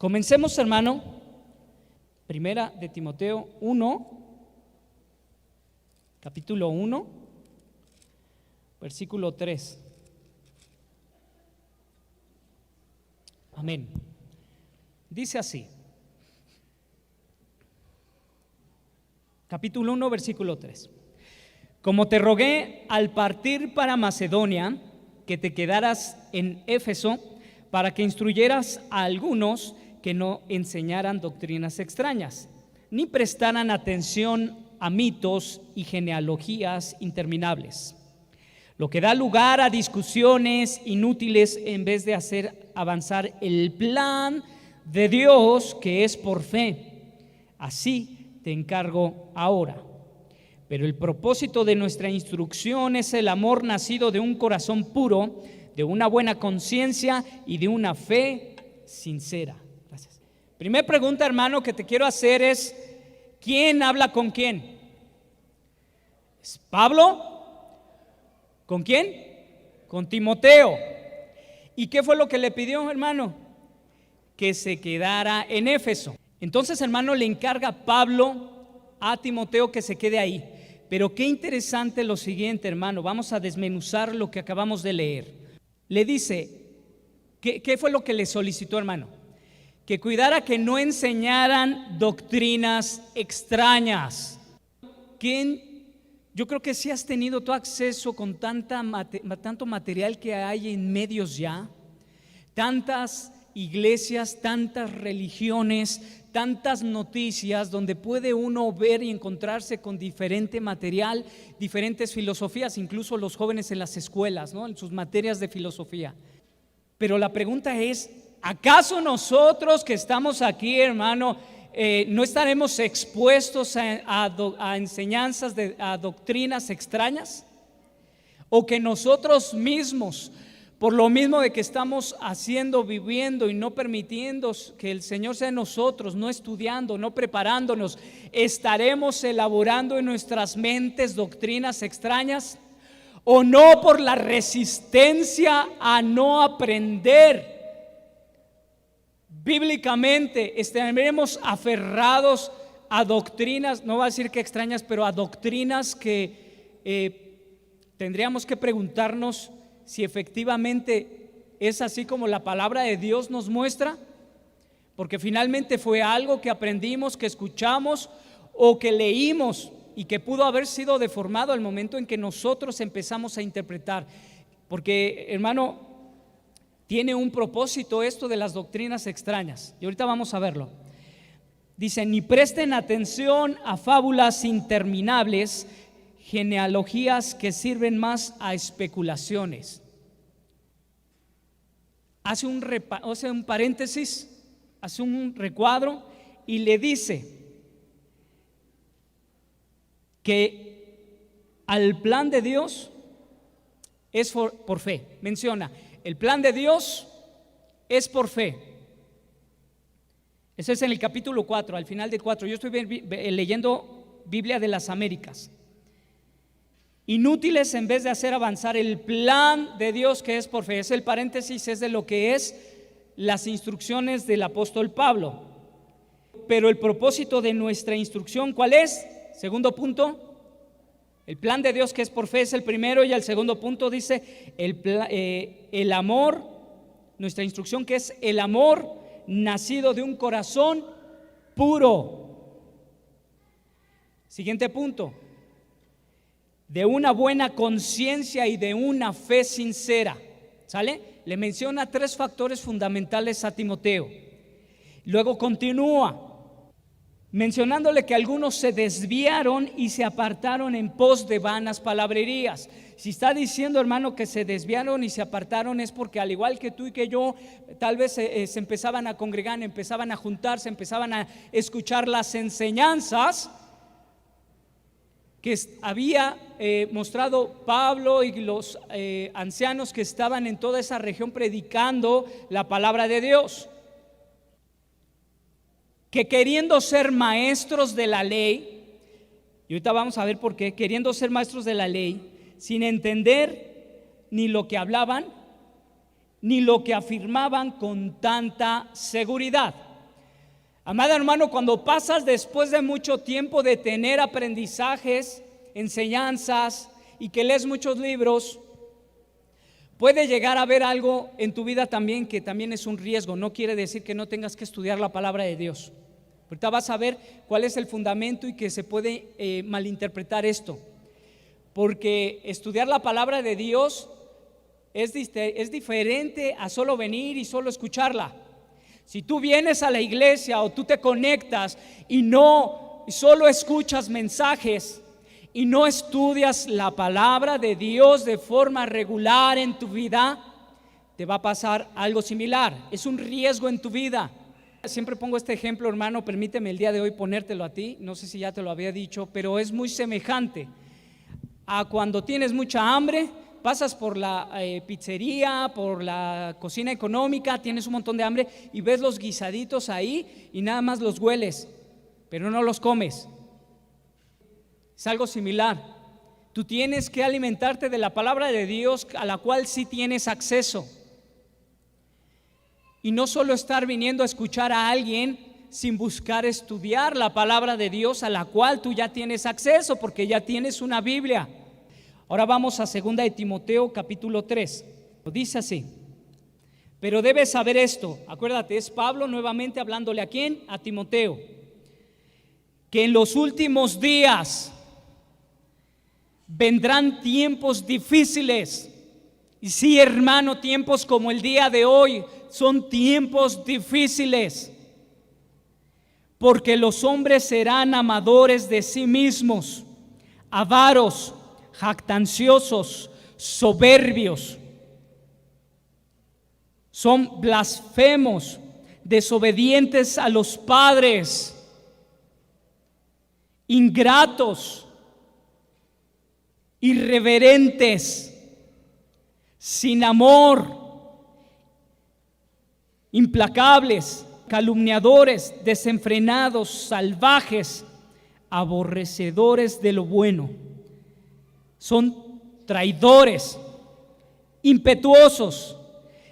Comencemos, hermano. Primera de Timoteo 1, capítulo 1, versículo 3. Amén. Dice así. Capítulo 1, versículo 3. Como te rogué al partir para Macedonia, que te quedaras en Éfeso, para que instruyeras a algunos que no enseñaran doctrinas extrañas, ni prestaran atención a mitos y genealogías interminables, lo que da lugar a discusiones inútiles en vez de hacer avanzar el plan de Dios, que es por fe. Así te encargo ahora. Pero el propósito de nuestra instrucción es el amor nacido de un corazón puro, de una buena conciencia y de una fe sincera. Gracias. Primera pregunta, hermano, que te quiero hacer es: ¿quién habla con quién? ¿Es Pablo? ¿Con quién? Con Timoteo. ¿Y qué fue lo que le pidió, hermano? Que se quedara en Éfeso. Entonces, hermano, le encarga Pablo a Timoteo que se quede ahí. Pero qué interesante lo siguiente, hermano. Vamos a desmenuzar lo que acabamos de leer. Le dice, ¿qué fue lo que le solicitó, hermano? Que cuidara que no enseñaran doctrinas extrañas. Yo creo que si has tenido tu acceso con tanto material que hay en medios ya, tantas iglesias, tantas religiones, tantas noticias donde puede uno ver y encontrarse con diferente material, diferentes filosofías, incluso los jóvenes en las escuelas, ¿no? En sus materias de filosofía. Pero la pregunta es, ¿acaso nosotros que estamos aquí, hermano, no estaremos expuestos a enseñanzas, a doctrinas extrañas? ¿O que nosotros mismos, por lo mismo de que estamos haciendo, viviendo y no permitiendo que el Señor sea en nosotros, no estudiando, no preparándonos, estaremos elaborando en nuestras mentes doctrinas extrañas? ¿O no, por la resistencia a no aprender bíblicamente, estaremos aferrados a doctrinas, no voy a decir que extrañas, pero a doctrinas que tendríamos que preguntarnos si efectivamente es así como la palabra de Dios nos muestra? Porque finalmente fue algo que aprendimos, que escuchamos o que leímos y que pudo haber sido deformado al momento en que nosotros empezamos a interpretar. Porque, hermano, tiene un propósito esto de las doctrinas extrañas, y ahorita vamos a verlo. Dice, ni presten atención a fábulas interminables, genealogías que sirven más a especulaciones. Hace un paréntesis, hace un recuadro y le dice que al plan de Dios es por fe. Menciona, el plan de Dios es por fe. Ese es en el capítulo 4, al final del 4. Yo estoy leyendo Biblia de las Américas. Inútiles en vez de hacer avanzar el plan de Dios que es por fe. Es el paréntesis, es de lo que es las instrucciones del apóstol Pablo. Pero el propósito de nuestra instrucción, ¿cuál es? Segundo punto, el plan de Dios que es por fe es el primero, y el segundo punto dice el amor, nuestra instrucción que es el amor nacido de un corazón puro. Siguiente punto, de una buena conciencia y de una fe sincera. ¿Sale? Le menciona tres factores fundamentales a Timoteo. Luego continúa mencionándole que algunos se desviaron y se apartaron en pos de vanas palabrerías. Si está diciendo, hermano, que se desviaron y se apartaron, es porque al igual que tú y que yo, tal vez se empezaban a congregar, empezaban a juntarse, empezaban a escuchar las enseñanzas que había mostrado Pablo y los ancianos que estaban en toda esa región predicando la palabra de Dios, que queriendo ser maestros de la ley, y ahorita vamos a ver por qué, queriendo ser maestros de la ley, sin entender ni lo que hablaban, ni lo que afirmaban con tanta seguridad. Amado hermano, cuando pasas después de mucho tiempo de tener aprendizajes, enseñanzas y que lees muchos libros, puede llegar a haber algo en tu vida también que también es un riesgo. No quiere decir que no tengas que estudiar la palabra de Dios. Ahorita vas a ver cuál es el fundamento y que se puede malinterpretar esto. Porque estudiar la palabra de Dios es diferente a solo venir y solo escucharla. Si tú vienes a la iglesia o tú te conectas y solo escuchas mensajes y no estudias la palabra de Dios de forma regular en tu vida, te va a pasar algo similar. Es un riesgo en tu vida. Siempre pongo este ejemplo, hermano, permíteme el día de hoy ponértelo a ti. No sé si ya te lo había dicho, pero es muy semejante a cuando tienes mucha hambre. Pasas por la pizzería, por la cocina económica, tienes un montón de hambre y ves los guisaditos ahí y nada más los hueles, pero no los comes. Es algo similar. Tú tienes que alimentarte de la palabra de Dios a la cual sí tienes acceso. Y no solo estar viniendo a escuchar a alguien sin buscar estudiar la palabra de Dios a la cual tú ya tienes acceso porque ya tienes una Biblia. Ahora vamos a 2 de Timoteo capítulo 3. Dice así: pero debes saber esto. Acuérdate, es Pablo nuevamente hablándole ¿a quién? A Timoteo. Que en los últimos días vendrán tiempos difíciles. Y sí, hermano, tiempos como el día de hoy son tiempos difíciles. Porque los hombres serán amadores de sí mismos, avaros, jactanciosos, soberbios, son blasfemos, desobedientes a los padres, ingratos, irreverentes, sin amor, implacables, calumniadores, desenfrenados, salvajes, aborrecedores de lo bueno. Son traidores, impetuosos,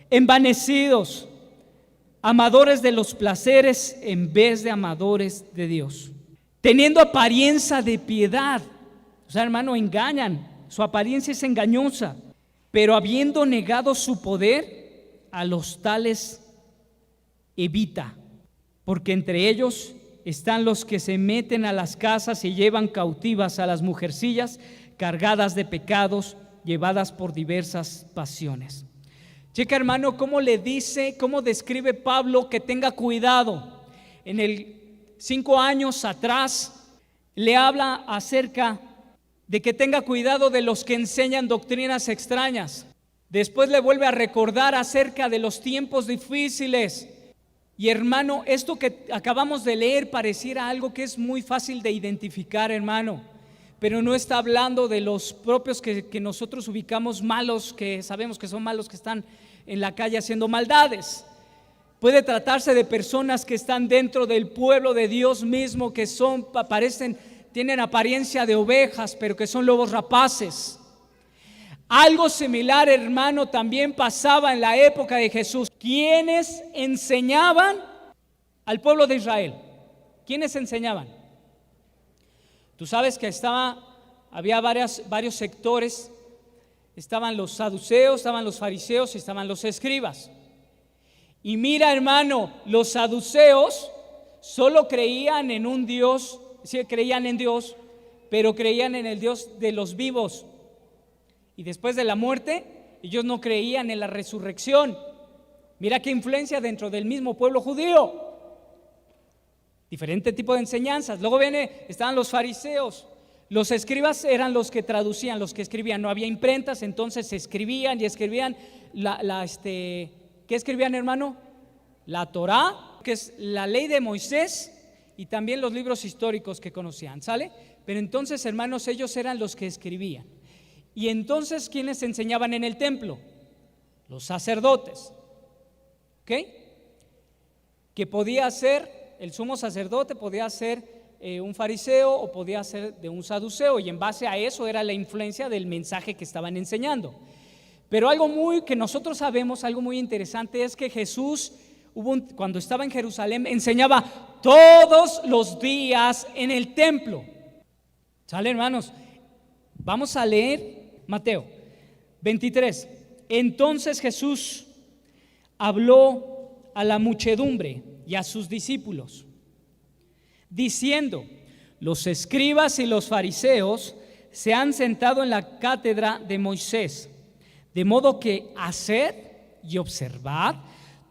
envanecidos, amadores de los placeres en vez de amadores de Dios, teniendo apariencia de piedad. O sea, hermano, engañan, su apariencia es engañosa, pero habiendo negado su poder, a los tales evita, porque entre ellos están los que se meten a las casas y llevan cautivas a las mujercillas cargadas de pecados, llevadas por diversas pasiones. Checa, hermano, cómo le dice, cómo describe Pablo que tenga cuidado. En el 5 años atrás le habla acerca de que tenga cuidado de los que enseñan doctrinas extrañas. Después le vuelve a recordar acerca de los tiempos difíciles. Y hermano, esto que acabamos de leer pareciera algo que es muy fácil de identificar, hermano, pero no está hablando de los propios que nosotros ubicamos malos, que sabemos que son malos, que están en la calle haciendo maldades. Puede tratarse de personas que están dentro del pueblo de Dios mismo, que tienen apariencia de ovejas, pero que son lobos rapaces. Algo similar, hermano, también pasaba en la época de Jesús. ¿Quiénes enseñaban al pueblo de Israel? ¿Quiénes enseñaban? Tú sabes que había varios sectores. Estaban los saduceos, estaban los fariseos y estaban los escribas. Y mira, hermano, los saduceos solo creían en un Dios, sí creían en Dios, pero creían en el Dios de los vivos. Y después de la muerte, ellos no creían en la resurrección. Mira qué influencia dentro del mismo pueblo judío. Diferente tipo de enseñanzas. Luego estaban los fariseos. Los escribas eran los que traducían, los que escribían. No había imprentas, entonces escribían y escribían ¿qué escribían, hermano? La Torá, que es la ley de Moisés, y también los libros históricos que conocían, ¿sale? Pero entonces, hermanos, ellos eran los que escribían. Y entonces, ¿quiénes enseñaban en el templo? Los sacerdotes. ¿Ok? Que podía ser, el sumo sacerdote podía ser un fariseo o podía ser de un saduceo, y en base a eso era la influencia del mensaje que estaban enseñando. Pero algo que nosotros sabemos, algo muy interesante, es que Jesús cuando estaba en Jerusalén enseñaba todos los días en el templo. ¿Sale, hermanos? Vamos a leer Mateo 23. Entonces Jesús habló a la muchedumbre y a sus discípulos, diciendo: los escribas y los fariseos se han sentado en la cátedra de Moisés, de modo que haced y observad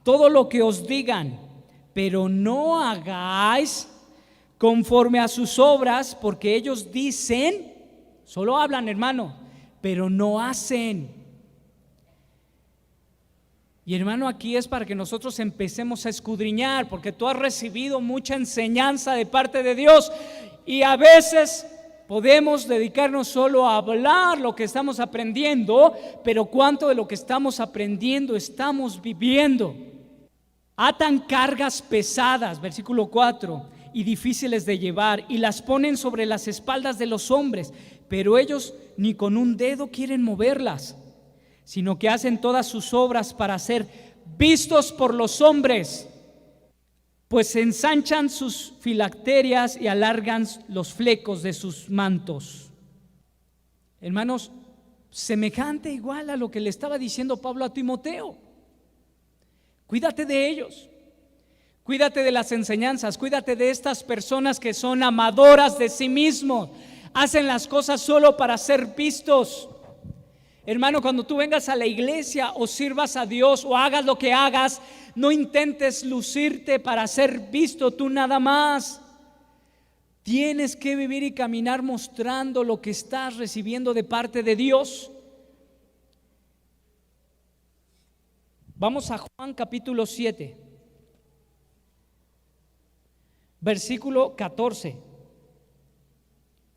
todo lo que os digan, pero no hagáis conforme a sus obras, porque ellos dicen, solo hablan, hermano, pero no hacen. Y hermano, aquí es para que nosotros empecemos a escudriñar, porque tú has recibido mucha enseñanza de parte de Dios y a veces podemos dedicarnos solo a hablar lo que estamos aprendiendo, pero ¿cuánto de lo que estamos aprendiendo estamos viviendo? Atan cargas pesadas, versículo 4, y difíciles de llevar, y las ponen sobre las espaldas de los hombres, pero ellos ni con un dedo quieren moverlas, sino que hacen todas sus obras para ser vistos por los hombres, pues ensanchan sus filacterias y alargan los flecos de sus mantos. Hermanos, semejante igual a lo que le estaba diciendo Pablo a Timoteo. Cuídate de ellos, cuídate de las enseñanzas, cuídate de estas personas que son amadoras de sí mismos, hacen las cosas solo para ser vistos. Hermano, cuando tú vengas a la iglesia o sirvas a Dios o hagas lo que hagas, no intentes lucirte para ser visto tú nada más. Tienes que vivir y caminar mostrando lo que estás recibiendo de parte de Dios. Vamos a Juan capítulo 7, versículo 14.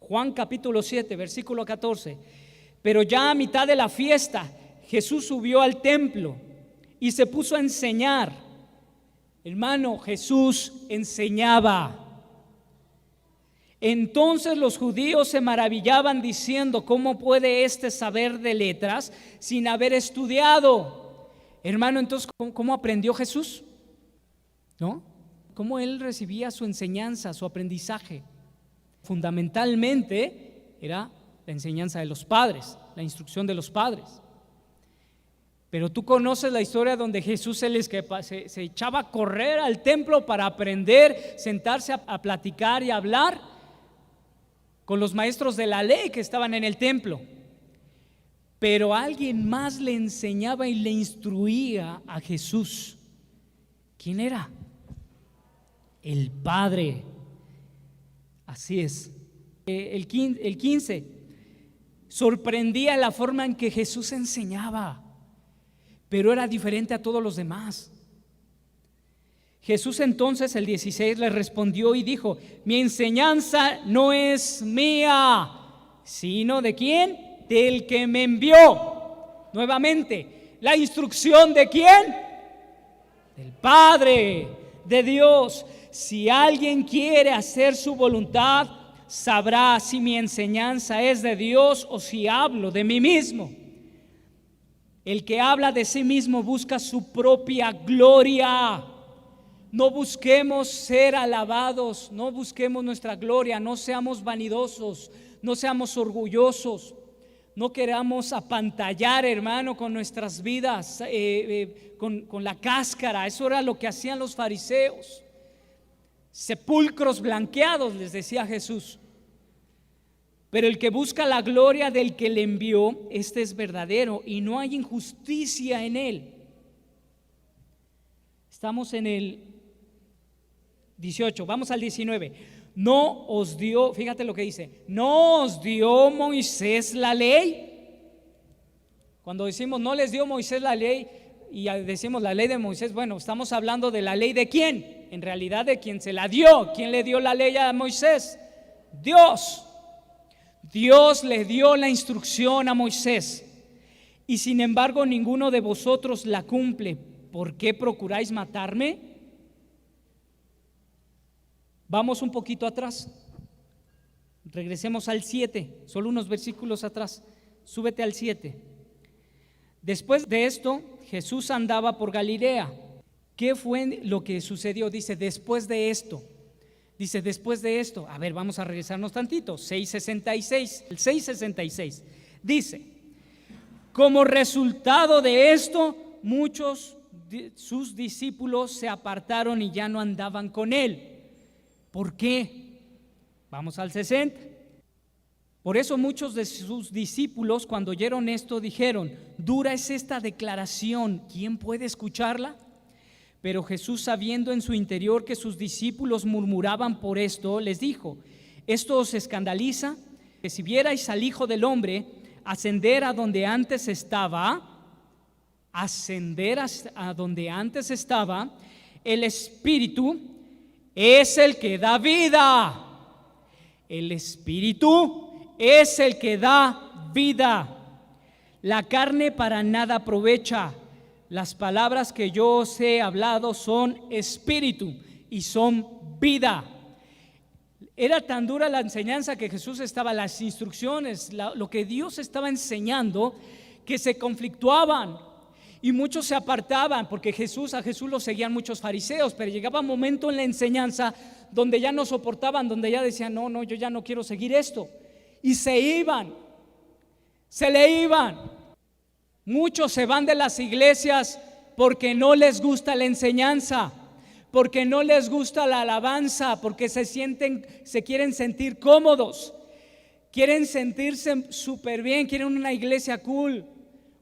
Juan capítulo 7, versículo 14. Pero ya a mitad de la fiesta, Jesús subió al templo y se puso a enseñar. Hermano, Jesús enseñaba. Entonces los judíos se maravillaban diciendo: ¿cómo puede éste saber de letras sin haber estudiado? Hermano, entonces, ¿cómo aprendió Jesús? ¿No? ¿Cómo él recibía su enseñanza, su aprendizaje? Fundamentalmente era la enseñanza de los padres, la instrucción de los padres. Pero tú conoces la historia donde Jesús se echaba a correr al templo para aprender, sentarse a platicar y a hablar con los maestros de la ley que estaban en el templo. Pero alguien más le enseñaba y le instruía a Jesús. ¿Quién era? El Padre. Así es. El 15 sorprendía la forma en que Jesús enseñaba, pero era diferente a todos los demás. Jesús entonces, el 16, le respondió y dijo: mi enseñanza no es mía, sino ¿de quién? Del que me envió. Nuevamente, la instrucción ¿de quién? Del Padre, de Dios. Si alguien quiere hacer su voluntad, sabrá si mi enseñanza es de Dios o si hablo de mí mismo. El que habla de sí mismo busca su propia gloria. No busquemos ser alabados, no busquemos nuestra gloria, no seamos vanidosos, no seamos orgullosos, no queramos apantallar, hermano, con nuestras vidas, con la cáscara. Eso era lo que hacían los fariseos. Sepulcros blanqueados, les decía Jesús. Pero el que busca la gloria del que le envió, este es verdadero y no hay injusticia en él. Estamos en el 18, vamos al 19. No os dio, fíjate lo que dice, no os dio Moisés la ley. Cuando decimos no les dio Moisés la ley y decimos la ley de Moisés, bueno, estamos hablando de la ley de quién, en realidad de quien se la dio. ¿Quién le dio la ley a Moisés? Dios. Dios le dio la instrucción a Moisés, y sin embargo ninguno de vosotros la cumple. ¿Por qué procuráis matarme? Vamos un poquito atrás, regresemos al 7, solo unos versículos atrás, súbete al 7. Después de esto, Jesús andaba por Galilea. ¿Qué fue lo que sucedió? Dice, después de esto. Dice, después de esto, a ver, vamos a regresarnos tantito, 6:66, el 6:66, dice, como resultado de esto, muchos de sus discípulos se apartaron y ya no andaban con él. ¿Por qué? Vamos al 60. Por eso muchos de sus discípulos, cuando oyeron esto, dijeron, dura es esta declaración, ¿quién puede escucharla? Pero Jesús, sabiendo en su interior que sus discípulos murmuraban por esto, les dijo, ¿esto os escandaliza? Que si vierais al Hijo del Hombre ascender a donde antes estaba, el Espíritu es el que da vida. El Espíritu es el que da vida. La carne para nada aprovecha. Las palabras que yo os he hablado son espíritu y son vida. Era tan dura la enseñanza que Jesús estaba, las instrucciones, lo que Dios estaba enseñando, que se conflictuaban y muchos se apartaban, porque a Jesús lo seguían muchos fariseos, pero llegaba un momento en la enseñanza donde ya no soportaban, donde ya decían, no, yo ya no quiero seguir esto, y se le iban. Muchos se van de las iglesias porque no les gusta la enseñanza, porque no les gusta la alabanza, porque se quieren sentir cómodos, quieren sentirse súper bien, quieren una iglesia cool,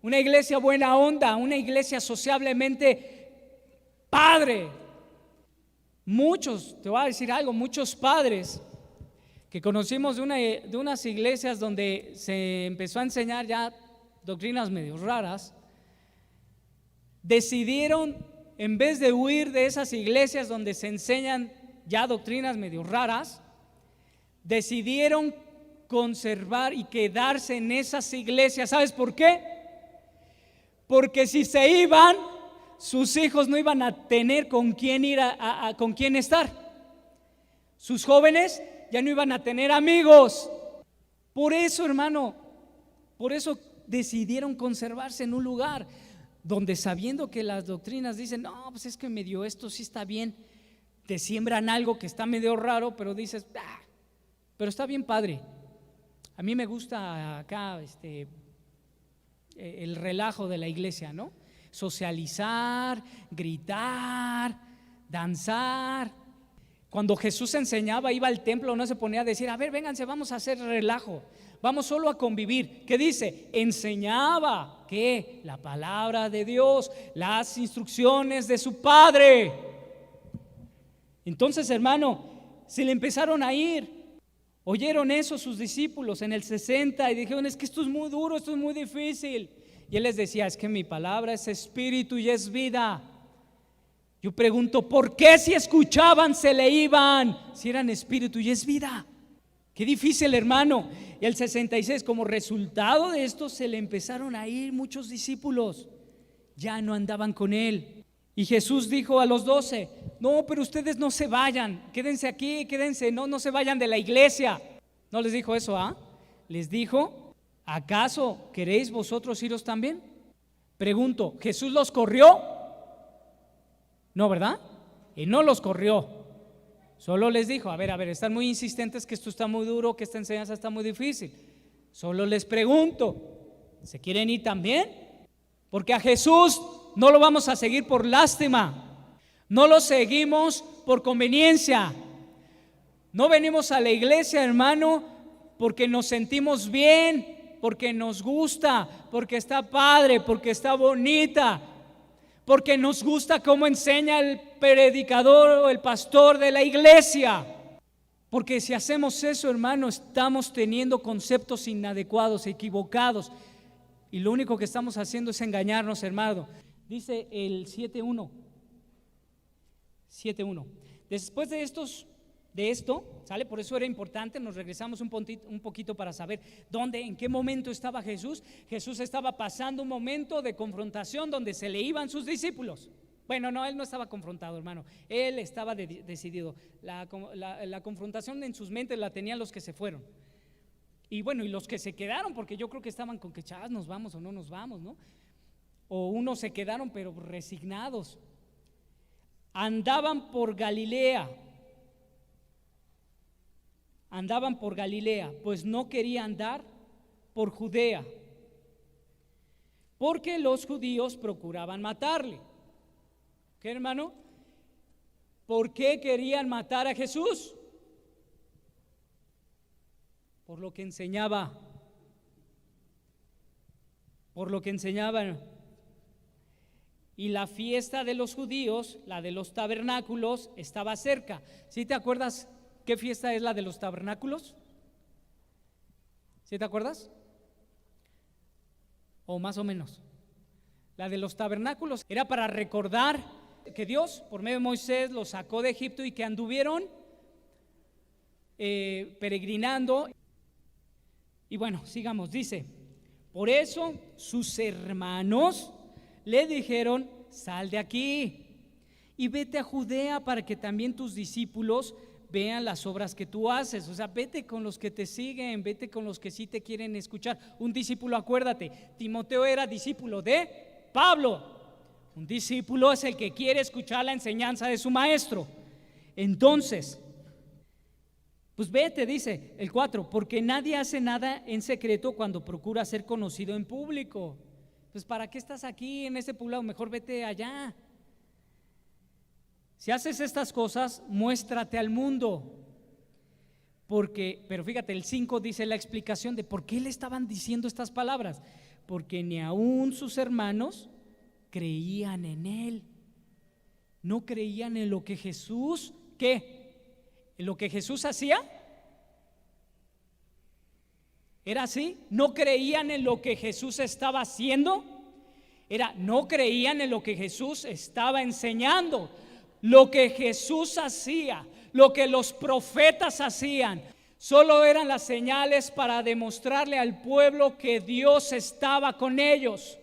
una iglesia buena onda, una iglesia sociablemente padre. Muchos, te voy a decir algo, muchos padres que conocimos de unas iglesias donde se empezó a enseñar ya doctrinas medio raras, decidieron, en vez de huir de esas iglesias donde se enseñan ya doctrinas medio raras, decidieron conservar y quedarse en esas iglesias. ¿Sabes por qué? Porque si se iban, sus hijos no iban a tener con quién ir con quién estar. Sus jóvenes ya no iban a tener amigos. Por eso, hermano, decidieron conservarse en un lugar donde, sabiendo que las doctrinas dicen, no, pues es que medio esto sí está bien, te siembran algo que está medio raro, pero dices, pero está bien padre. A mí me gusta acá el relajo de la iglesia, ¿no? Socializar, gritar, danzar. Cuando Jesús enseñaba, iba al templo, no se ponía a decir, a ver, vénganse, vamos a hacer relajo, vamos solo a convivir. ¿Qué dice? Enseñaba que la palabra de Dios, las instrucciones de su Padre. Entonces, hermano, se le empezaron a ir. Oyeron eso sus discípulos en el 60 y dijeron, es que esto es muy duro, esto es muy difícil. Y él les decía, es que mi palabra es espíritu y es vida. Yo pregunto, ¿por qué si escuchaban se le iban? Si eran espíritu y es vida. Qué difícil, hermano. Y el 66, como resultado de esto, se le empezaron a ir muchos discípulos. Ya no andaban con él. Y Jesús dijo a los 12, no, pero ustedes no se vayan, quédense aquí, no se vayan de la iglesia. ¿No les dijo eso? Les dijo, ¿acaso queréis vosotros iros también? Pregunto, ¿Jesús los corrió? No, ¿verdad? Y no los corrió. Solo les dijo, a ver, están muy insistentes que esto está muy duro, que esta enseñanza está muy difícil. Solo les pregunto, ¿se quieren ir también? Porque a Jesús no lo vamos a seguir por lástima, no lo seguimos por conveniencia. No venimos a la iglesia, hermano, porque nos sentimos bien, porque nos gusta, porque está padre, porque está bonita, porque nos gusta cómo enseña el predicador o el pastor de la iglesia. Porque si hacemos eso, hermano, estamos teniendo conceptos inadecuados, equivocados, y lo único que estamos haciendo es engañarnos, hermano. Dice el 7.1. Después de esto, ¿sale? Por eso era importante, nos regresamos un poquito para saber dónde, en qué momento estaba Jesús. Jesús estaba pasando un momento de confrontación donde se le iban sus discípulos. Bueno, no, él no estaba confrontado, hermano, él estaba decidido. La confrontación en sus mentes la tenían los que se fueron. Y bueno, y los que se quedaron, porque yo creo que estaban con que nos vamos o no nos vamos, ¿no? O unos se quedaron pero resignados. Andaban por Galilea. andaban por Galilea, pues no quería andar por Judea, porque los judíos procuraban matarle. ¿Qué, hermano? ¿Por qué querían matar a Jesús? Por lo que enseñaba. Por lo que enseñaban. Y la fiesta de los judíos, la de los tabernáculos, estaba cerca. ¿Sí te acuerdas qué fiesta es la de los tabernáculos? ¿Sí te acuerdas? O más o menos. La de los tabernáculos era para recordar que Dios, por medio de Moisés, los sacó de Egipto y que anduvieron peregrinando. Y bueno, sigamos, dice: por eso sus hermanos le dijeron: sal de aquí y vete a Judea para que también tus discípulos vean las obras que tú haces. O sea, vete con los que te siguen, vete con los que sí te quieren escuchar. Un discípulo, acuérdate, Timoteo era discípulo de Pablo. Un discípulo es el que quiere escuchar la enseñanza de su maestro. Entonces, pues vete, dice el 4, porque nadie hace nada en secreto cuando procura ser conocido en público. Pues ¿para qué estás aquí en este poblado? Mejor vete allá. Si haces estas cosas, muéstrate al mundo. Porque, pero fíjate, el 5 dice la explicación de por qué le estaban diciendo estas palabras. Porque ni aún sus hermanos creían en él. No creían en lo que Jesús, ¿qué? ¿En lo que Jesús hacía? ¿Era así? ¿No creían en lo que Jesús estaba haciendo? No creían en lo que Jesús estaba enseñando. Lo que Jesús hacía, lo que los profetas hacían, solo eran las señales para demostrarle al pueblo que Dios estaba con ellos,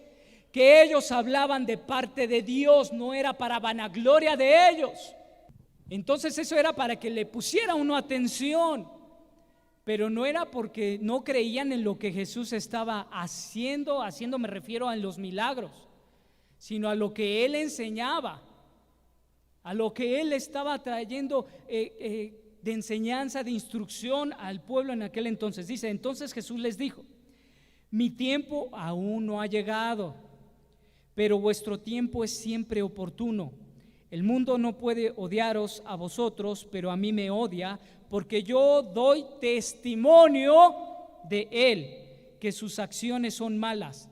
que ellos hablaban de parte de Dios, no era para vanagloria de ellos. Entonces eso era para que le pusiera uno atención, pero no era porque no creían en lo que Jesús estaba haciendo me refiero a los milagros, sino a lo que Él enseñaba, a lo que Él estaba trayendo de enseñanza, de instrucción al pueblo en aquel entonces. Dice: entonces Jesús les dijo: mi tiempo aún no ha llegado, pero vuestro tiempo es siempre oportuno. El mundo no puede odiaros a vosotros, pero a mí me odia, porque yo doy testimonio de él, que sus acciones son malas.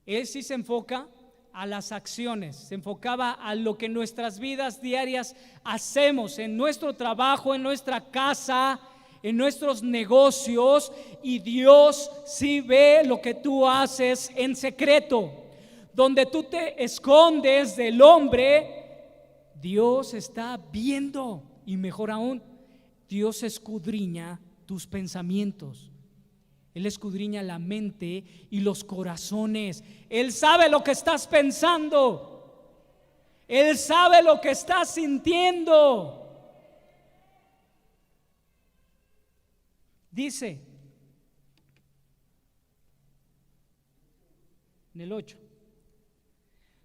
Él sí se enfoca a las acciones, se enfocaba a lo que en nuestras vidas diarias hacemos, en nuestro trabajo, en nuestra casa, en nuestros negocios, y Dios sí ve lo que tú haces en secreto. Donde tú te escondes del hombre, Dios está viendo, y mejor aún, Dios escudriña tus pensamientos. Él escudriña la mente y los corazones. Él sabe lo que estás pensando. Él sabe lo que estás sintiendo. Dice en el 8: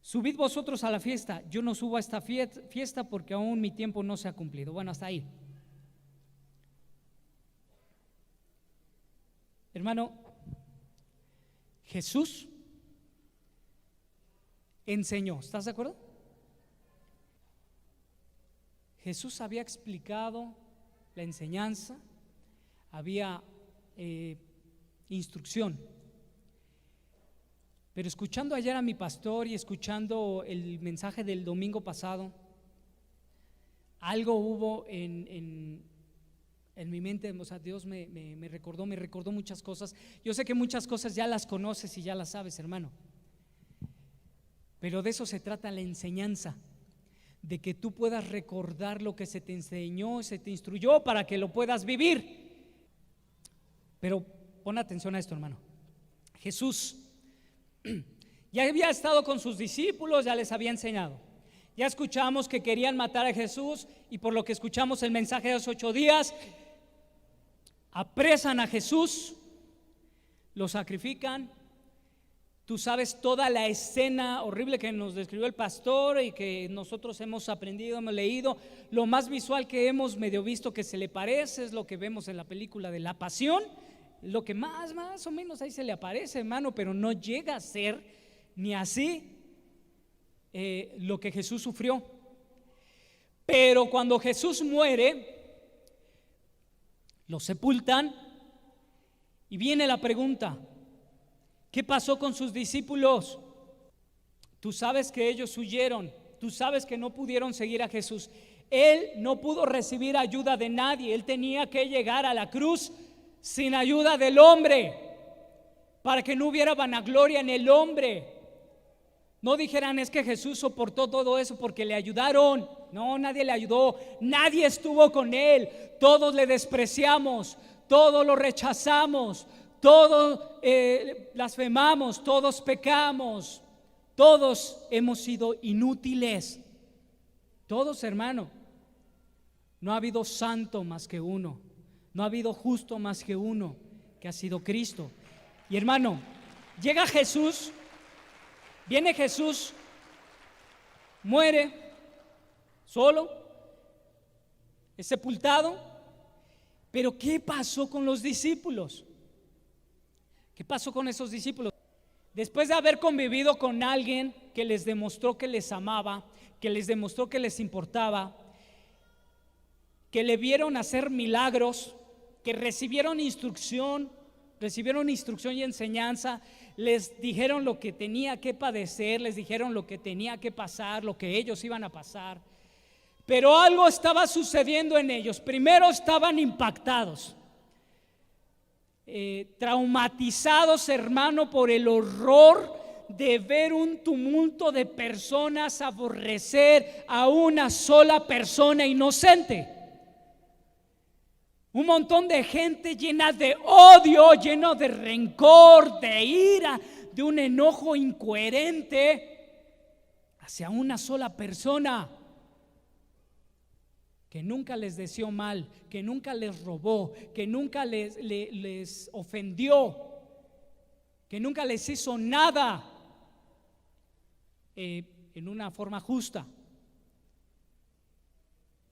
subid vosotros a la fiesta. Yo no subo a esta fiesta porque aún mi tiempo no se ha cumplido. Bueno, hasta ahí. Hermano, Jesús enseñó, ¿estás de acuerdo? Jesús había explicado la enseñanza, había instrucción. Pero escuchando ayer a mi pastor y escuchando el mensaje del domingo pasado, algo hubo en mi mente. O sea, Dios me recordó muchas cosas. Yo sé que muchas cosas ya las conoces y ya las sabes, hermano, pero de eso se trata la enseñanza, de que tú puedas recordar lo que se te enseñó, se te instruyó, para que lo puedas vivir. Pero pon atención a esto, hermano. Jesús ya había estado con sus discípulos, ya les había enseñado. Ya escuchamos que querían matar a Jesús, y por lo que escuchamos el mensaje de los 8 días, apresan a Jesús, lo sacrifican, Tú sabes toda la escena horrible que nos describió el pastor y que nosotros hemos aprendido, hemos leído. Lo más visual que hemos medio visto que se le parece es lo que vemos en la película de La Pasión. Lo que más o menos ahí se le aparece, hermano, pero no llega a ser ni así lo que Jesús sufrió. Pero cuando Jesús muere, lo sepultan y viene la pregunta: ¿qué pasó con sus discípulos? Tú sabes que ellos huyeron, tú sabes que no pudieron seguir a Jesús. Él no pudo recibir ayuda de nadie, él tenía que llegar a la cruz sin ayuda del hombre, para que no hubiera vanagloria en el hombre. No dijeran, es que Jesús soportó todo eso porque le ayudaron. No, nadie le ayudó, nadie estuvo con él. Todos le despreciamos, todos lo rechazamos, todos blasfemamos, todos pecamos, todos hemos sido inútiles. Todos, hermano. No ha habido santo más que uno, no ha habido justo más que uno, que ha sido Cristo. Y hermano, llega Jesús, viene Jesús, muere solo, es sepultado. Pero ¿qué pasó con los discípulos? ¿Qué pasó con esos discípulos? Después de haber convivido con alguien que les demostró que les amaba, que les demostró que les importaba, que le vieron hacer milagros, que recibieron instrucción y enseñanza, les dijeron lo que tenía que padecer, les dijeron lo que tenía que pasar, lo que ellos iban a pasar. Pero algo estaba sucediendo en ellos. Primero estaban impactados, traumatizados, hermano, por el horror de ver un tumulto de personas aborrecer a una sola persona inocente. Un montón de gente llena de odio, lleno de rencor, de ira, de un enojo incoherente hacia una sola persona que nunca les deseó mal, que nunca les robó, que nunca les ofendió, que nunca les hizo nada en una forma justa.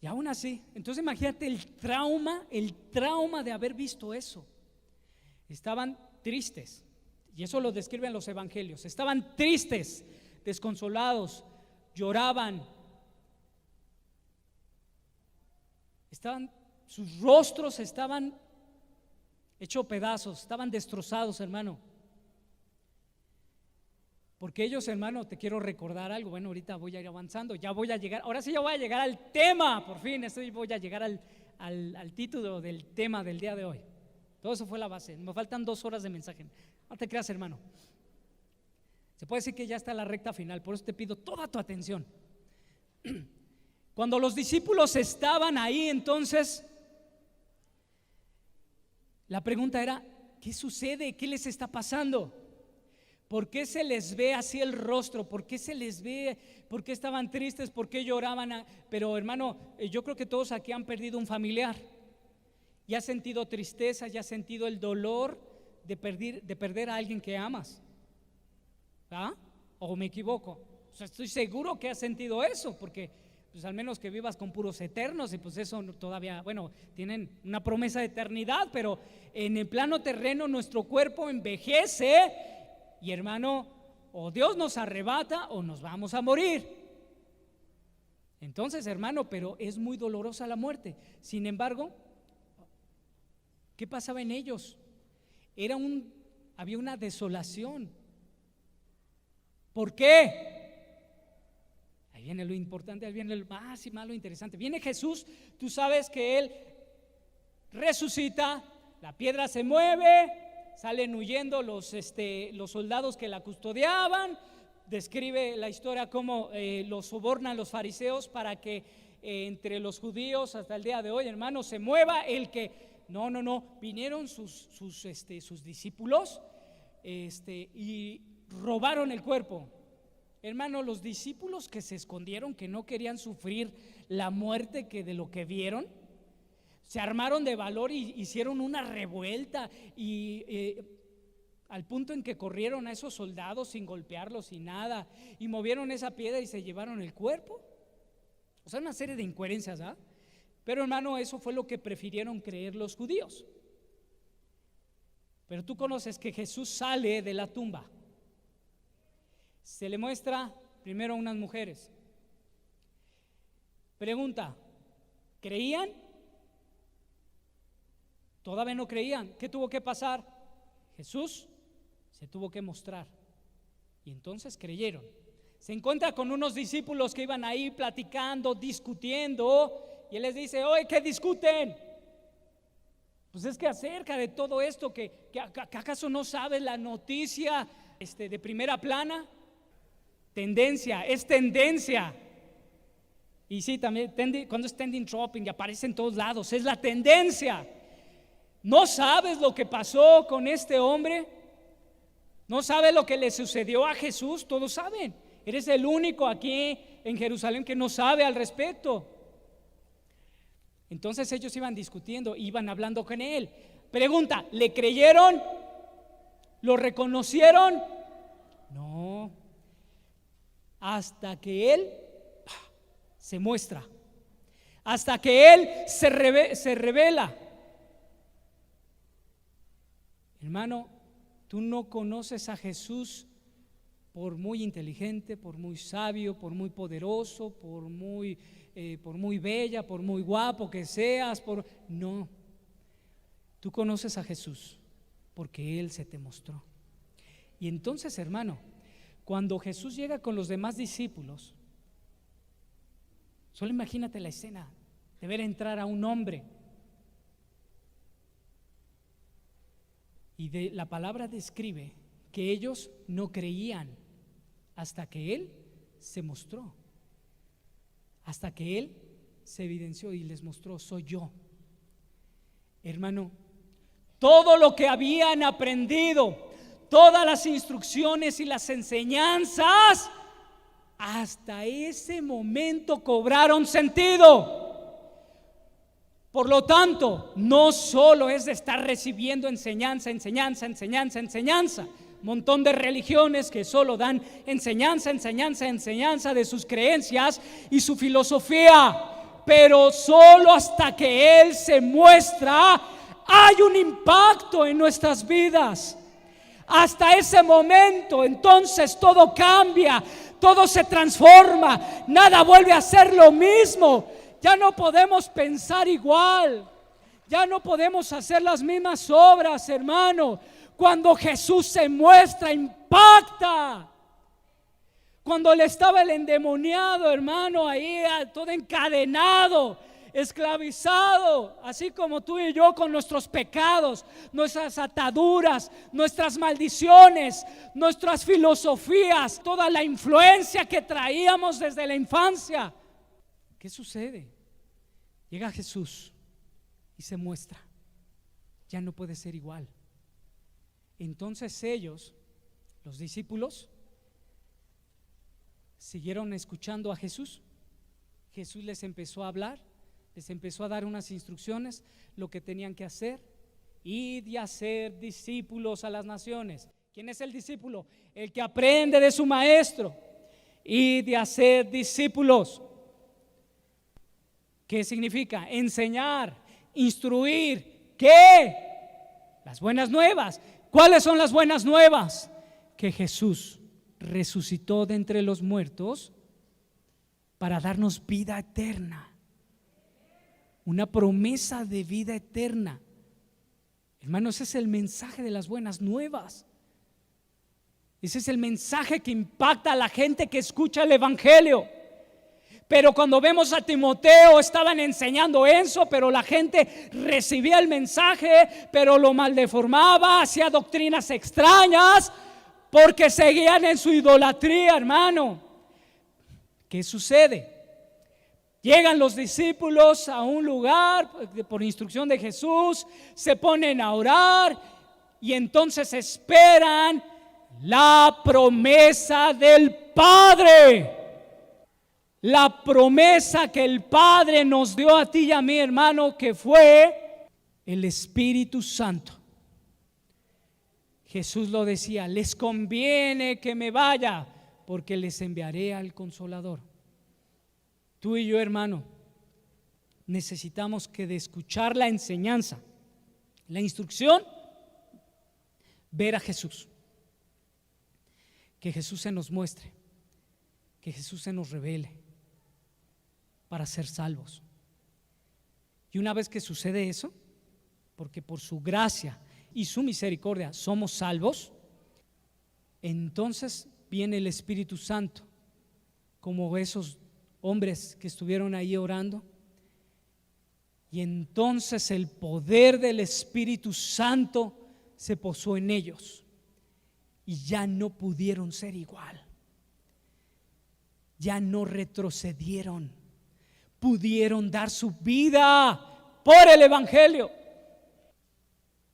Y aún así, entonces imagínate el trauma de haber visto eso. Estaban tristes, y eso lo describen los evangelios. Estaban tristes, desconsolados, lloraban. Sus rostros estaban hechos pedazos, estaban destrozados, hermano. Porque ellos, hermano, te quiero recordar algo. Bueno, ahorita voy a ir avanzando, ya voy a llegar, ahora sí ya voy a llegar al tema, por fin, voy a llegar al título del tema del día de hoy. Todo eso fue la base, me faltan 2 horas de mensaje. No te creas, hermano. Se puede decir que ya está la recta final, por eso te pido toda tu atención. Cuando los discípulos estaban ahí, entonces, la pregunta era, ¿qué sucede? ¿Qué les está pasando? ¿Por qué se les ve así el rostro? ¿Por qué se les ve? ¿Por qué estaban tristes? ¿Por qué lloraban? Pero hermano, yo creo que todos aquí han perdido un familiar y has sentido tristeza, y has sentido el dolor de perder a alguien que amas. ¿Ah? ¿O me equivoco? O sea, estoy seguro que has sentido eso, porque pues al menos que vivas con puros eternos, y pues eso todavía, bueno, tienen una promesa de eternidad, pero en el plano terreno nuestro cuerpo envejece. Y hermano, o Dios nos arrebata o nos vamos a morir. Entonces, hermano, pero es muy dolorosa la muerte. Sin embargo, ¿qué pasaba en ellos? Había una desolación. ¿Por qué? Ahí viene lo importante, ahí viene lo más lo interesante. Viene Jesús, tú sabes que Él resucita, la piedra se mueve, salen huyendo los soldados que la custodiaban. Describe la historia cómo los sobornan los fariseos para que entre los judíos hasta el día de hoy, hermano, se mueva el que no, vinieron sus discípulos y robaron el cuerpo. Hermano, los discípulos que se escondieron, que no querían sufrir la muerte de lo que vieron, se armaron de valor y hicieron una revuelta y al punto en que corrieron a esos soldados sin golpearlos y nada, y movieron esa piedra y se llevaron el cuerpo. O sea, una serie de incoherencias, ¿ah? Pero hermano, eso fue lo que prefirieron creer los judíos. Pero tú conoces que Jesús sale de la tumba. Se le muestra primero a unas mujeres. Pregunta, ¿creían? Todavía no creían. ¿Qué tuvo que pasar? Jesús se tuvo que mostrar. Y entonces creyeron. Se encuentra con unos discípulos que iban ahí platicando, discutiendo, y él les dice: oye, ¿qué discuten? Pues es que acerca de todo esto, que ¿acaso no sabes la noticia de primera plana? Tendencia, es tendencia. Y sí, también cuando es trending topic aparece en todos lados, es la tendencia. ¿No sabes lo que pasó con este hombre? ¿No sabes lo que le sucedió a Jesús? Todos saben. Eres el único aquí en Jerusalén que no sabe al respecto. Entonces ellos iban discutiendo, iban hablando con él. Pregunta, ¿le creyeron? ¿Lo reconocieron? No. Hasta que él se muestra, hasta que él se revela. Hermano, tú no conoces a Jesús por muy inteligente, por muy sabio, por muy poderoso, por muy bella, por muy guapo que seas, no. Tú conoces a Jesús porque Él se te mostró. Y entonces, hermano, cuando Jesús llega con los demás discípulos, solo imagínate la escena de ver entrar a un hombre. Y la palabra describe que ellos no creían hasta que Él se mostró, hasta que Él se evidenció y les mostró: soy yo. Hermano, todo lo que habían aprendido, todas las instrucciones y las enseñanzas, hasta ese momento cobraron sentido. Por lo tanto, no solo es de estar recibiendo enseñanza, montón de religiones que solo dan enseñanza de sus creencias y su filosofía, pero solo hasta que Él se muestra hay un impacto en nuestras vidas. Hasta ese momento, entonces todo cambia, todo se transforma, nada vuelve a ser lo mismo. Ya no podemos pensar igual, ya no podemos hacer las mismas obras, hermano. Cuando Jesús se muestra, impacta. Cuando le estaba el endemoniado, hermano, ahí todo encadenado, esclavizado, así como tú y yo, con nuestros pecados, nuestras ataduras, nuestras maldiciones, nuestras filosofías, toda la influencia que traíamos desde la infancia. ¿Qué sucede? Llega Jesús y se muestra. Ya no puede ser igual. Entonces ellos, los discípulos, siguieron escuchando a Jesús. Jesús les empezó a hablar, les empezó a dar unas instrucciones, lo que tenían que hacer: id y hacer discípulos a las naciones. ¿Quién es el discípulo? El que aprende de su maestro. Id y hacer discípulos. ¿Qué significa? Enseñar, instruir. ¿Qué? Las buenas nuevas. ¿Cuáles son las buenas nuevas? Que Jesús resucitó de entre los muertos para darnos vida eterna, una promesa de vida eterna. Hermanos, ese es el mensaje de las buenas nuevas. Ese es el mensaje que impacta a la gente que escucha el evangelio. Pero cuando vemos a Timoteo, estaban enseñando eso, pero la gente recibía el mensaje, pero lo maldeformaba, hacía doctrinas extrañas, porque seguían en su idolatría, hermano. ¿Qué sucede? Llegan los discípulos a un lugar por instrucción de Jesús, se ponen a orar y entonces esperan la promesa del Padre. La promesa que el Padre nos dio a ti y a mí, hermano, que fue el Espíritu Santo. Jesús lo decía: les conviene que me vaya, porque les enviaré al Consolador. Tú y yo, hermano, necesitamos que de escuchar la enseñanza, la instrucción, ver a Jesús. Que Jesús se nos muestre, que Jesús se nos revele para ser salvos. Y una vez que sucede eso, porque por su gracia y su misericordia somos salvos, entonces viene el Espíritu Santo, como esos hombres que estuvieron ahí orando, y entonces el poder del Espíritu Santo se posó en ellos y ya no pudieron ser igual, ya no retrocedieron, pudieron dar su vida por el Evangelio.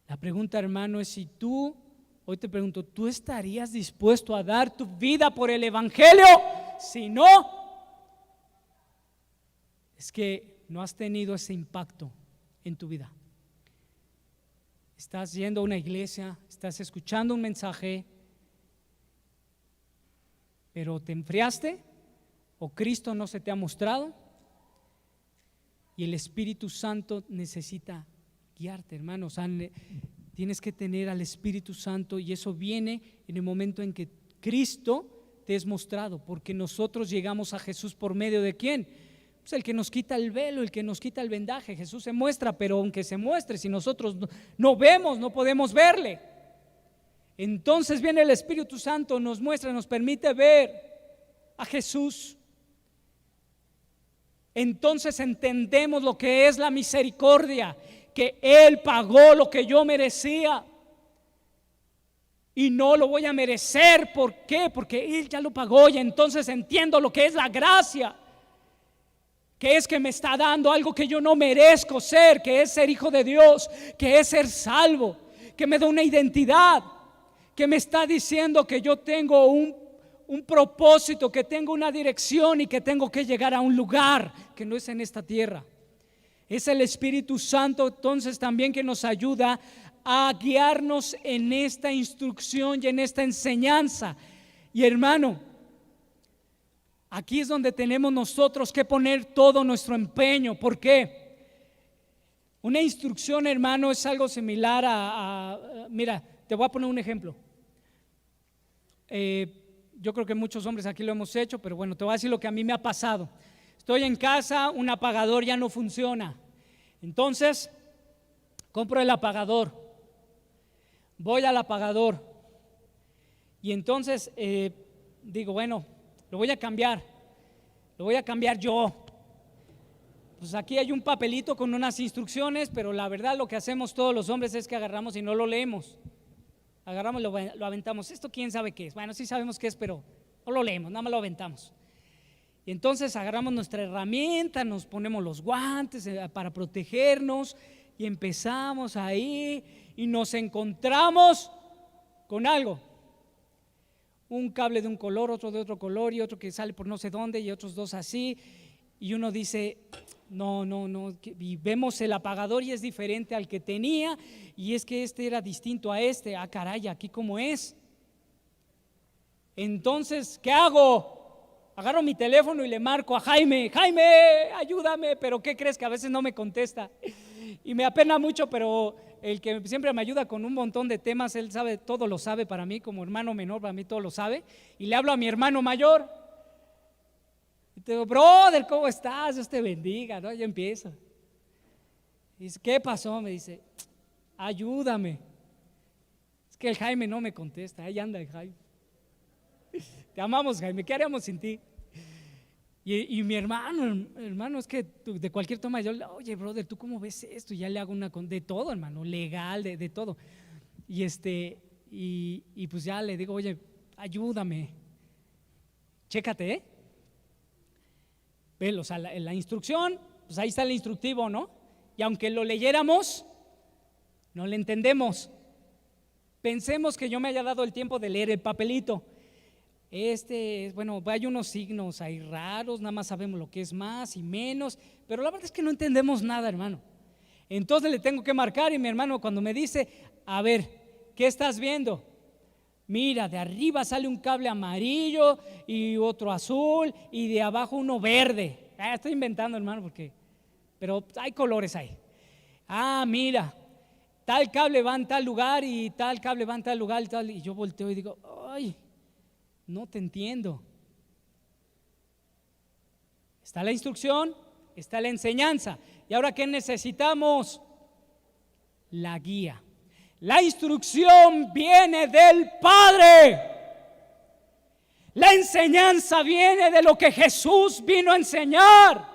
La pregunta, hermano, es si tú, hoy te pregunto, ¿tú estarías dispuesto a dar tu vida por el Evangelio? Si no, es que no has tenido ese impacto en tu vida. Estás yendo a una iglesia, estás escuchando un mensaje, pero te enfriaste o Cristo no se te ha mostrado, y el Espíritu Santo necesita guiarte, hermano. O sea, tienes que tener al Espíritu Santo, y eso viene en el momento en que Cristo te es mostrado, porque nosotros llegamos a Jesús por medio de ¿quién? Pues el que nos quita el velo, el que nos quita el vendaje. Jesús se muestra, pero aunque se muestre, si nosotros no vemos, no podemos verle. Entonces viene el Espíritu Santo, nos muestra, nos permite ver a Jesús. Entonces entendemos lo que es la misericordia, que Él pagó lo que yo merecía y no lo voy a merecer. ¿Por qué? Porque Él ya lo pagó. Y entonces entiendo lo que es la gracia, que es que me está dando algo que yo no merezco ser, que es ser hijo de Dios, que es ser salvo, que me da una identidad, que me está diciendo que yo tengo un propósito, que tengo una dirección y que tengo que llegar a un lugar que no es en esta tierra. Es el Espíritu Santo entonces también que nos ayuda a guiarnos en esta instrucción y en esta enseñanza. Y hermano, aquí es donde tenemos nosotros que poner todo nuestro empeño. ¿Por qué? Una instrucción, hermano, es algo similar mira, te voy a poner un ejemplo. Yo creo que muchos hombres aquí lo hemos hecho, pero bueno, te voy a decir lo que a mí me ha pasado. Estoy en casa, un apagador ya no funciona. Entonces, compro el apagador, voy al apagador y entonces digo, bueno, lo voy a cambiar yo. Pues aquí hay un papelito con unas instrucciones, pero la verdad lo que hacemos todos los hombres es que agarramos y no lo leemos. Agarramos, lo aventamos. Esto quién sabe qué es. Bueno, sí sabemos qué es, pero no lo leemos, nada más lo aventamos. Y entonces agarramos nuestra herramienta, nos ponemos los guantes para protegernos y empezamos ahí y nos encontramos con algo. Un cable de un color, otro de otro color y otro que sale por no sé dónde y otros dos así. Y uno dice, no, y vemos el apagador y es diferente al que tenía, y es que este era distinto a este. Ah, caray, aquí cómo es. Entonces, ¿qué hago? Agarro mi teléfono y le marco a Jaime, ayúdame, pero ¿qué crees? Que a veces no me contesta y me apena mucho, pero el que siempre me ayuda con un montón de temas, él sabe, todo lo sabe para mí, como hermano menor, para mí todo lo sabe, y le hablo a mi hermano mayor y te digo, brother, ¿cómo estás? Dios te bendiga, ¿no? Yo empiezo. Y dice, ¿qué pasó? Me dice, ayúdame. Es que el Jaime no me contesta, ahí anda el Jaime. Te amamos, Jaime, ¿qué haríamos sin ti? Y mi hermano, es que de cualquier toma yo, oye, brother, ¿tú cómo ves esto? Y ya le hago de todo, hermano, legal, de todo. Y pues ya le digo, oye, ayúdame, chécate, ¿eh? Ve, o sea, la instrucción, pues ahí está el instructivo, ¿no? Y aunque lo leyéramos, no le entendemos. Pensemos que yo me haya dado el tiempo de leer el papelito. Bueno, hay unos signos ahí raros, nada más sabemos lo que es más y menos, pero la verdad es que no entendemos nada, hermano. Entonces le tengo que marcar, y mi hermano cuando me dice, a ver, ¿qué estás viendo? Mira, de arriba sale un cable amarillo y otro azul y de abajo uno verde. Estoy inventando, hermano, pero hay colores ahí. Mira, tal cable va en tal lugar y tal cable va en tal lugar y tal. Y yo volteo y digo, ay, no te entiendo. Está la instrucción, está la enseñanza. ¿Y ahora qué necesitamos? La guía. La instrucción viene del Padre. La enseñanza viene de lo que Jesús vino a enseñar.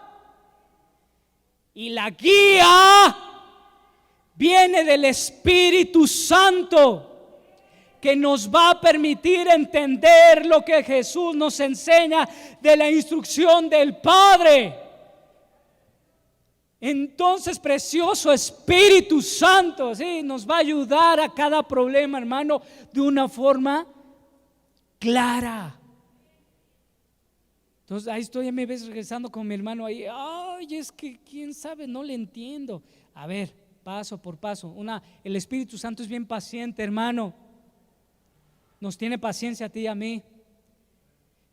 Y la guía viene del Espíritu Santo, que nos va a permitir entender lo que Jesús nos enseña de la instrucción del Padre. Entonces, precioso Espíritu Santo, ¿sí?, nos va a ayudar a cada problema, hermano, de una forma clara. Entonces, ahí estoy, ya me ves regresando con mi hermano ahí. Ay, es que quién sabe, no le entiendo. A ver, paso por paso. El Espíritu Santo es bien paciente, hermano. Nos tiene paciencia a ti y a mí.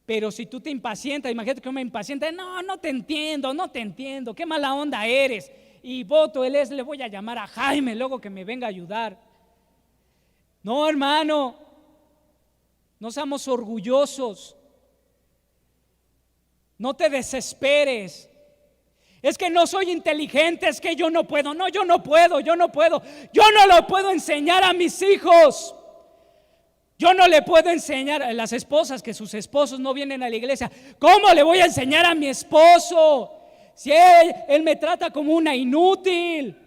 Pero si tú te impacientas, imagínate que yo me impacienta, no te entiendo, qué mala onda eres. Y le voy a llamar a Jaime luego que me venga a ayudar. No, hermano, no seamos orgullosos. No te desesperes. Es que no soy inteligente, es que yo no puedo. No, yo no puedo. Yo no lo puedo enseñar a mis hijos. Yo no le puedo enseñar a las esposas que sus esposos no vienen a la iglesia. ¿Cómo le voy a enseñar a mi esposo si él me trata como una inútil?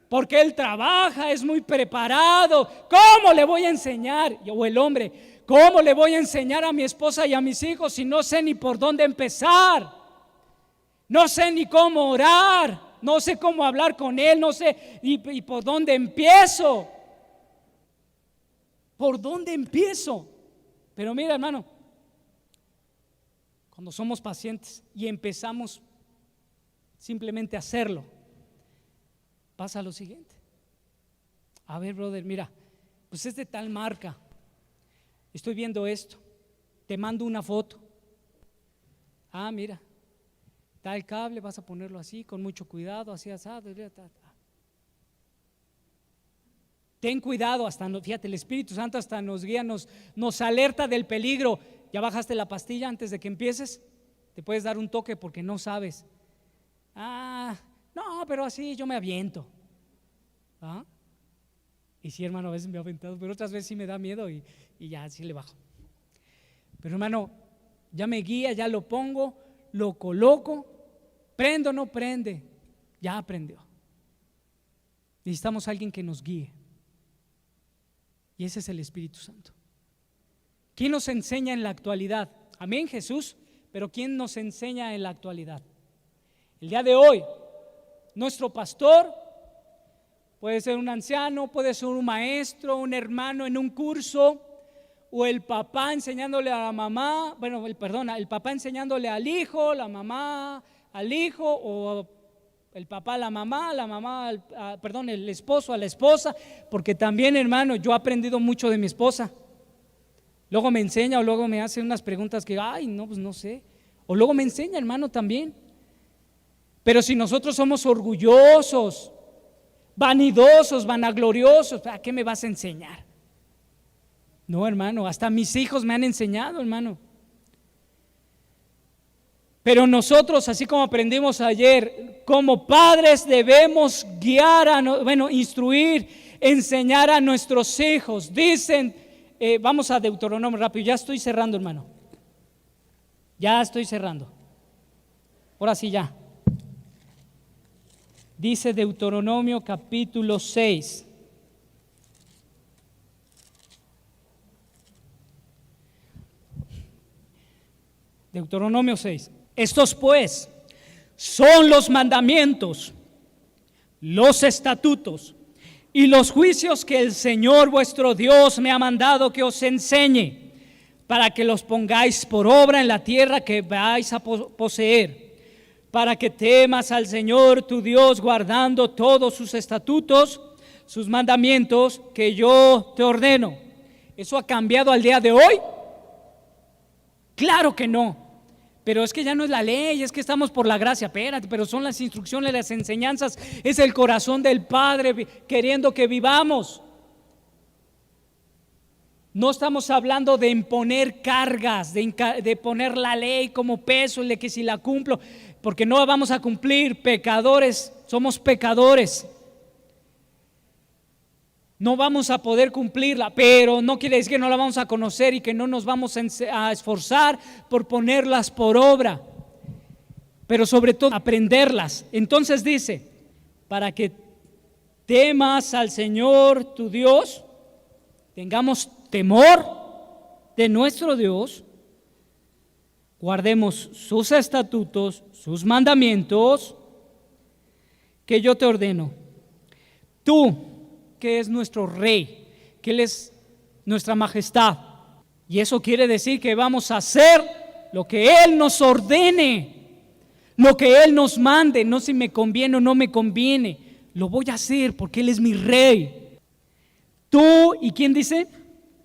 Porque él trabaja, es muy preparado. ¿Cómo le voy a enseñar? O el hombre, ¿cómo le voy a enseñar a mi esposa y a mis hijos si no sé ni por dónde empezar? No sé ni cómo orar, no sé cómo hablar con él, no sé y por dónde empiezo. ¿Por dónde empiezo? Pero mira, hermano, cuando somos pacientes y empezamos simplemente a hacerlo, pasa lo siguiente. A ver, brother, mira, pues es de tal marca, estoy viendo esto, te mando una foto. Mira, tal cable, vas a ponerlo así, con mucho cuidado, así asado. Ten cuidado, fíjate, el Espíritu Santo hasta nos guía, nos alerta del peligro. ¿Ya bajaste la pastilla antes de que empieces? Te puedes dar un toque porque no sabes. No, pero así yo me aviento. Y sí, hermano, a veces me he aventado, pero otras veces sí me da miedo y ya así le bajo. Pero hermano, ya me guía, ya lo pongo, lo coloco, prendo o no prende, ya aprendió. Necesitamos a alguien que nos guíe. Y ese es el Espíritu Santo. ¿Quién nos enseña en la actualidad? Amén, Jesús. Pero ¿quién nos enseña en la actualidad? El día de hoy, nuestro pastor puede ser un anciano, puede ser un maestro, un hermano en un curso, o el papá enseñándole a la mamá, el papá enseñándole al hijo, la mamá al hijo, o el papá a la mamá, el esposo a la esposa. Porque también, hermano, yo he aprendido mucho de mi esposa. Luego me enseña o luego me hace unas preguntas que, pues no sé. O luego me enseña, hermano, también. Pero si nosotros somos orgullosos, vanidosos, vanagloriosos, ¿a qué me vas a enseñar? No, hermano, hasta mis hijos me han enseñado, hermano. Pero nosotros, así como aprendimos ayer, como padres debemos guiar, instruir, enseñar a nuestros hijos. Dicen, vamos a Deuteronomio rápido, ya estoy cerrando, hermano. Ya estoy cerrando. Ahora sí, ya. Dice Deuteronomio capítulo 6. Deuteronomio 6. Estos pues son los mandamientos, los estatutos y los juicios que el Señor vuestro Dios me ha mandado que os enseñe, para que los pongáis por obra en la tierra que vais a poseer, para que temas al Señor tu Dios, guardando todos sus estatutos, sus mandamientos que yo te ordeno. ¿Eso ha cambiado al día de hoy? Claro que no. Pero es que ya no es la ley, es que estamos por la gracia. Espérate, pero son las instrucciones, las enseñanzas, es el corazón del Padre queriendo que vivamos. No estamos hablando de imponer cargas, de poner la ley como peso, de que si la cumplo, porque no vamos a cumplir. Pecadores, somos pecadores. No vamos a poder cumplirla, pero no quiere decir que no la vamos a conocer y que no nos vamos a esforzar por ponerlas por obra, pero sobre todo aprenderlas. Entonces dice, para que temas al Señor tu Dios, tengamos temor de nuestro Dios, guardemos sus estatutos, sus mandamientos, que yo te ordeno. Tú, que es nuestro rey, que Él es nuestra majestad, y eso quiere decir que vamos a hacer lo que Él nos ordene, lo que Él nos mande, no si me conviene o no me conviene, lo voy a hacer porque Él es mi rey. Tú, ¿y quién dice?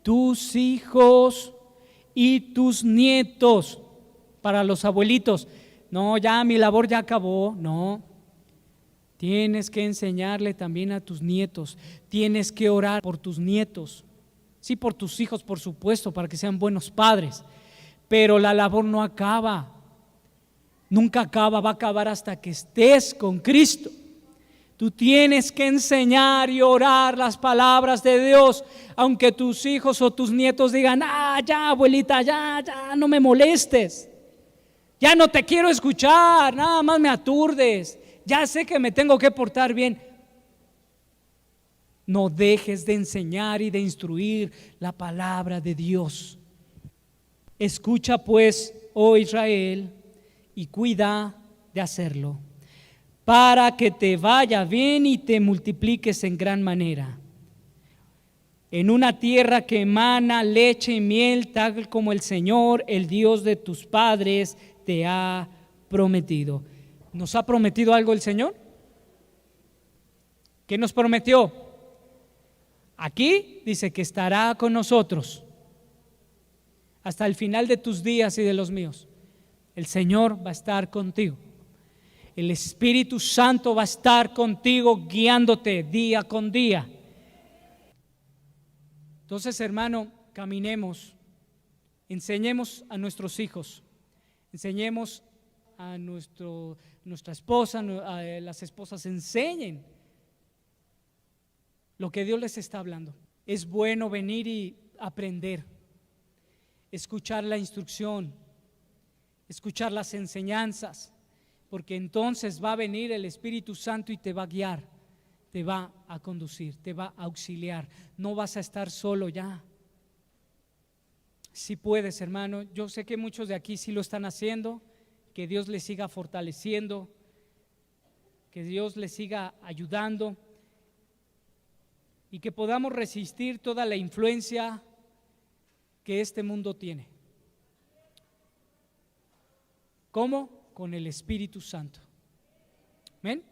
Tus hijos y tus nietos. Para los abuelitos, no, ya mi labor ya acabó, no. Tienes que enseñarle también a tus nietos, tienes que orar por tus nietos, sí, por tus hijos, por supuesto, para que sean buenos padres, pero la labor no acaba, nunca acaba, va a acabar hasta que estés con Cristo. Tú tienes que enseñar y orar las palabras de Dios, aunque tus hijos o tus nietos digan, ya abuelita, ya, no me molestes, ya no te quiero escuchar, nada más me aturdes. Ya sé que me tengo que portar bien. No dejes de enseñar y de instruir la palabra de Dios. Escucha pues, oh Israel, y cuida de hacerlo, para que te vaya bien y te multipliques en gran manera, en una tierra que emana leche y miel, tal como el Señor, el Dios de tus padres, te ha prometido. ¿Nos ha prometido algo el Señor? ¿Qué nos prometió? Aquí dice que estará con nosotros hasta el final de tus días y de los míos. El Señor va a estar contigo. El Espíritu Santo va a estar contigo, guiándote día con día. Entonces, hermano, caminemos, enseñemos a nuestros hijos, enseñemos a nuestra esposa, a las esposas, enseñen lo que Dios les está hablando. Es bueno venir y aprender, escuchar la instrucción, escuchar las enseñanzas, porque entonces va a venir el Espíritu Santo y te va a guiar, te va a conducir, te va a auxiliar. No vas a estar solo ya. Si puedes, hermano, yo sé que muchos de aquí sí lo están haciendo. Que Dios les siga fortaleciendo, que Dios les siga ayudando y que podamos resistir toda la influencia que este mundo tiene. ¿Cómo? Con el Espíritu Santo. ¿Amén?